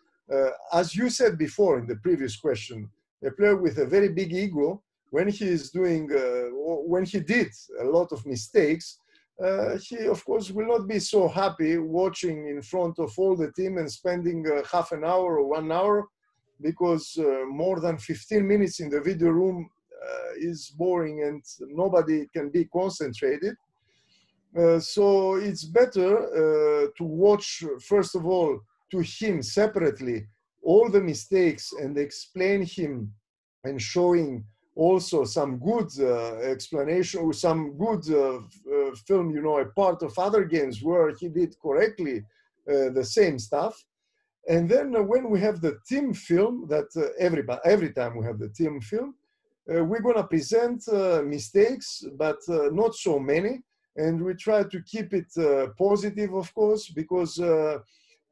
as you said before in the previous question, a player with a very big ego, when he is doing, when he did a lot of mistakes, he of course will not be so happy watching in front of all the team and spending half an hour or 1 hour, because more than 15 minutes in the video room is boring and nobody can be concentrated. So it's better to watch, first of all, to him separately all the mistakes and explain him and showing also some good explanation or some good film, a part of other games where he did correctly the same stuff. And then when we have the team film, that every time we have the team film, we're going to present mistakes, but not so many. And we try to keep it positive, of course, because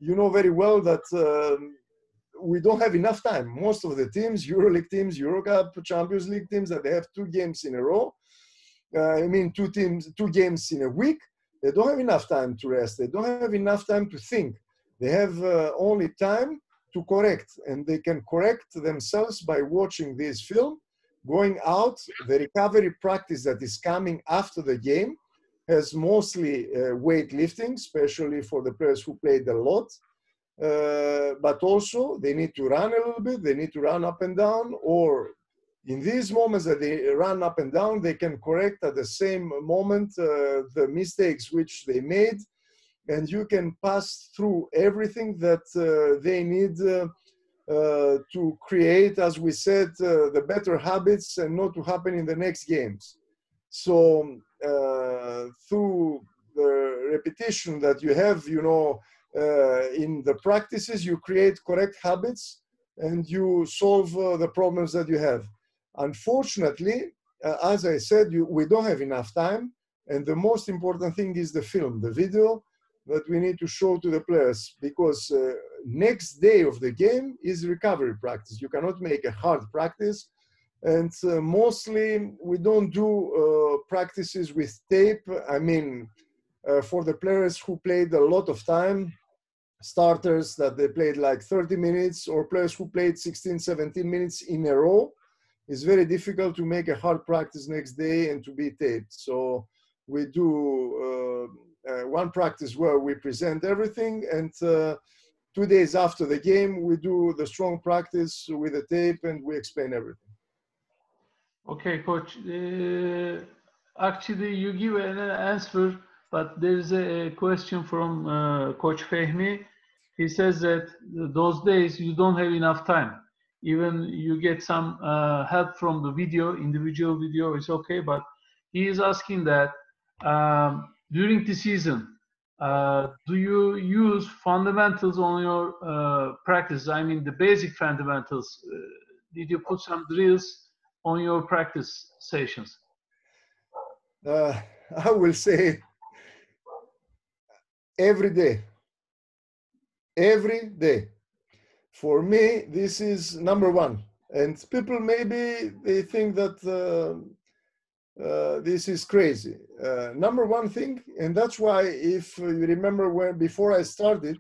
you know very well that we don't have enough time. Most of the teams, EuroLeague teams, Eurocup, Champions League teams, that they have 2 games in a row. I mean, 2 games in a week. They don't have enough time to rest. They don't have enough time to think. They have only time to correct, and they can correct themselves by watching this film, going out. The recovery practice that is coming after the game has mostly weightlifting, especially for the players who played a lot. But also they need to run a little bit. They need to run up and down, or in these moments that they run up and down, they can correct at the same moment the mistakes which they made, and you can pass through everything that they need to create, as we said, the better habits and not to happen in the next games. So through the repetition that you have, you know, in the practices, you create correct habits and you solve the problems that you have. Unfortunately, as I said, we don't have enough time, and the most important thing is the film, the video that we need to show to the players, because next day of the game is recovery practice. You cannot make a hard practice, and mostly we don't do practices with tape. I mean, for the players who played a lot of time, starters that they played like 30 minutes, or players who played 16, 17 minutes in a row, it's very difficult to make a hard practice next day and to be taped. So we do one practice where we present everything, and 2 days after the game, we do the strong practice with the tape and we explain everything. Okay, Coach. Actually, you give an answer, but there's a question from Coach Fehmi. He says that those days you don't have enough time. Even you get some help from the video, individual video, it's okay, but he is asking that during the season, do you use fundamentals on your practice? I mean, the basic fundamentals. Did you put some drills on your practice sessions? I will say every day. Every day. For me, this is number one. And people maybe they think that this is crazy. Number one thing, and that's why, if you remember, when before I started,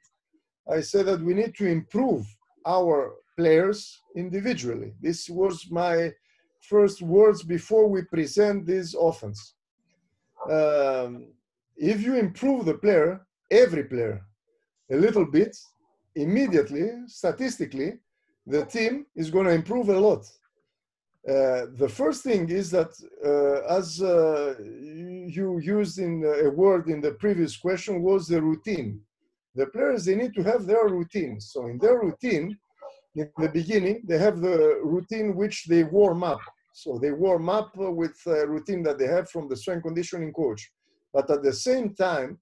I said that we need to improve our players individually. This was my first words before we present this offense. If you improve the player, every player, a little bit, immediately, statistically, the team is going to improve a lot. The first thing is that, as you used in a word in the previous question, was the routine. The players, they need to have their routine. So in their routine, in the beginning, they have the routine which they warm up. So they warm up with a routine that they have from the strength conditioning coach. But at the same time,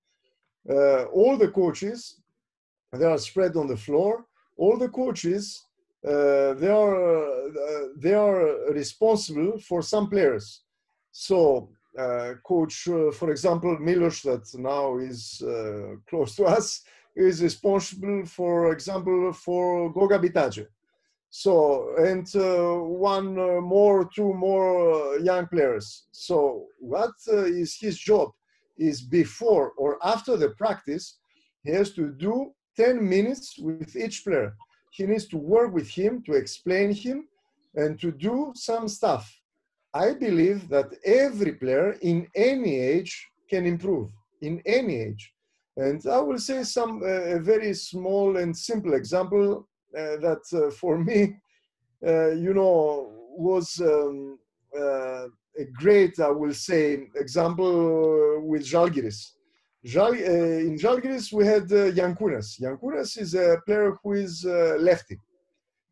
all the coaches, they are spread on the floor. All the coaches, they are responsible for some players. So coach, for example, Milos, that now is close to us, is responsible, for example, for Goga Bitace. So, and two more young players. So what is his job is before or after the practice, he has to do 10 minutes with each player. He needs to work with him, to explain him, and to do some stuff. I believe that every player in any age can improve, in any age. And I will say a very small and simple example that for me, was a great, I will say, example with Žalgiris. In Žalgiris, we had Jankunas. Jankunas is a player who is lefty.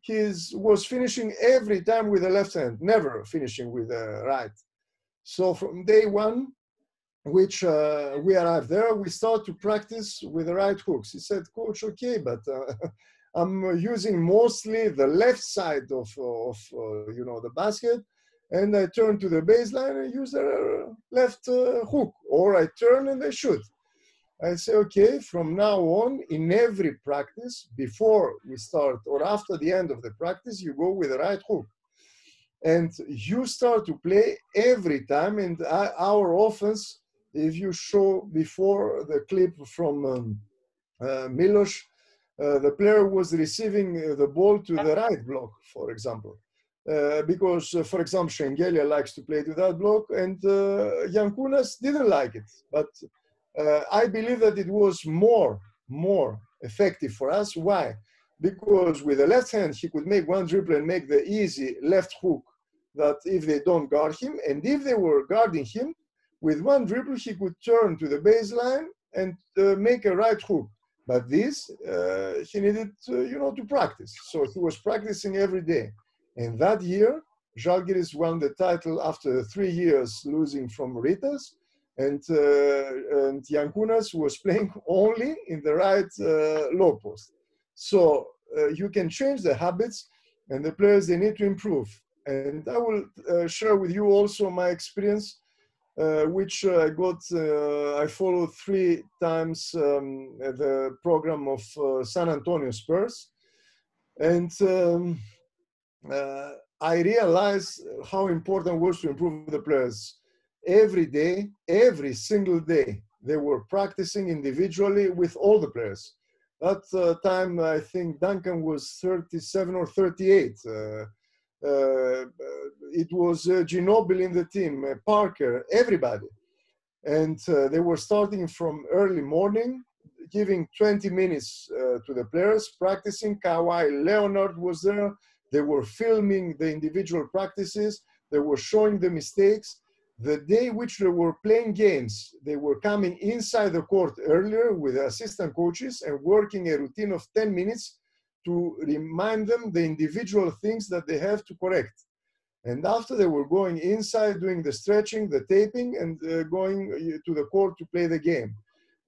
He was finishing every time with the left hand, never finishing with the right. So from day one, which we arrived there, we start to practice with the right hooks. He said, Coach, okay, but I'm using mostly the left side of the basket, and I turn to the baseline and use the left hook, or I turn and I shoot. I say, okay, from now on, in every practice, before we start or after the end of the practice, you go with the right hook. And you start to play every time. And our offense, if you show before the clip from Milos, the player was receiving the ball to the right block, for example. Because, for example, Shengelia likes to play to that block, and Yankunas didn't like it. But I believe that it was more effective for us. Why? Because with the left hand, he could make one dribble and make the easy left hook that if they don't guard him, and if they were guarding him, with one dribble, he could turn to the baseline and make a right hook. But this, he needed, to practice. So he was practicing every day. And that year, Žalgiris won the title after 3 years losing from Ritas. And Yankunas was playing only in the right low post. So you can change the habits, and the players, they need to improve. And I will share with you also my experience, which I got, I followed 3 times the program of San Antonio Spurs. And I realized how important it was to improve the players. Every day, every single day, they were practicing individually with all the players. That time, I think Duncan was 37 or 38. It was Ginobili in the team, Parker, everybody. And they were starting from early morning, giving 20 minutes to the players, practicing. Kawhi Leonard was there. They were filming the individual practices. They were showing the mistakes. The day which they were playing games, they were coming inside the court earlier with the assistant coaches and working a routine of 10 minutes to remind them the individual things that they have to correct. And after, they were going inside, doing the stretching, the taping, and going to the court to play the game.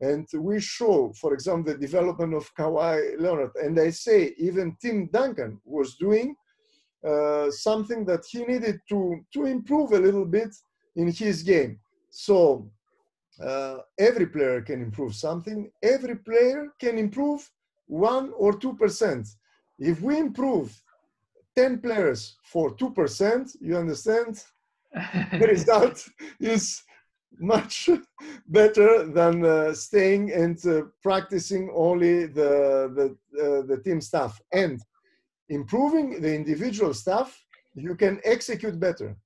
And we show, for example, the development of Kawhi Leonard. And I say even Tim Duncan was doing something that he needed to improve a little bit in his game. So every player can improve something. Every player can improve 1 or 2%. If we improve 10 players for 2%, you understand, the result is much better than staying and practicing only the team stuff. And improving the individual stuff, you can execute better.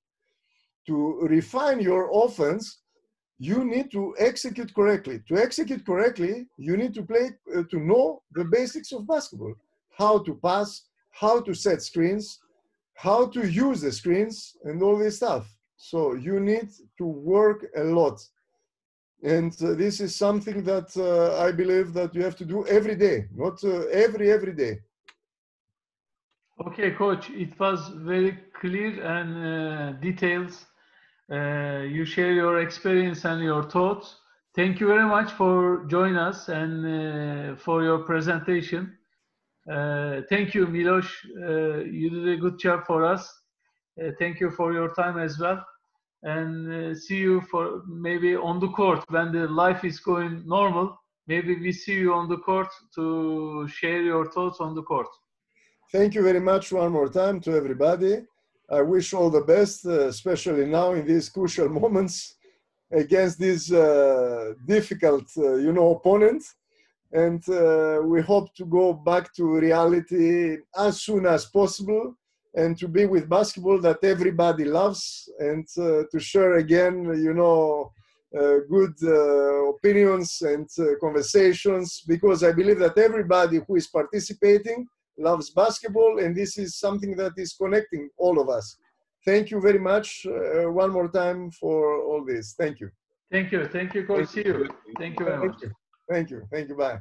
To refine your offense, you need to execute correctly. To execute correctly, you need to play to know the basics of basketball: how to pass, how to set screens, how to use the screens, and all this stuff. So you need to work a lot. And this is something that I believe that you have to do every day, not every day. Okay, Coach, it was very clear and details. You share your experience and your thoughts. Thank you very much for joining us and for your presentation. Thank you, Milos. You did a good job for us. Thank you for your time as well. And see you for maybe on the court when the life is going normal. Maybe we see you on the court to share your thoughts on the court. Thank you very much one more time to everybody. I wish all the best, especially now in these crucial moments against this difficult, opponent. And we hope to go back to reality as soon as possible and to be with basketball that everybody loves, and to share again, good opinions and conversations, because I believe that everybody who is participating loves basketball, and this is something that is connecting all of us. Thank you very much one more time for all this. Thank you. Thank you. Thank you, Coach. See you. Thank you very much. Thank you. Bye.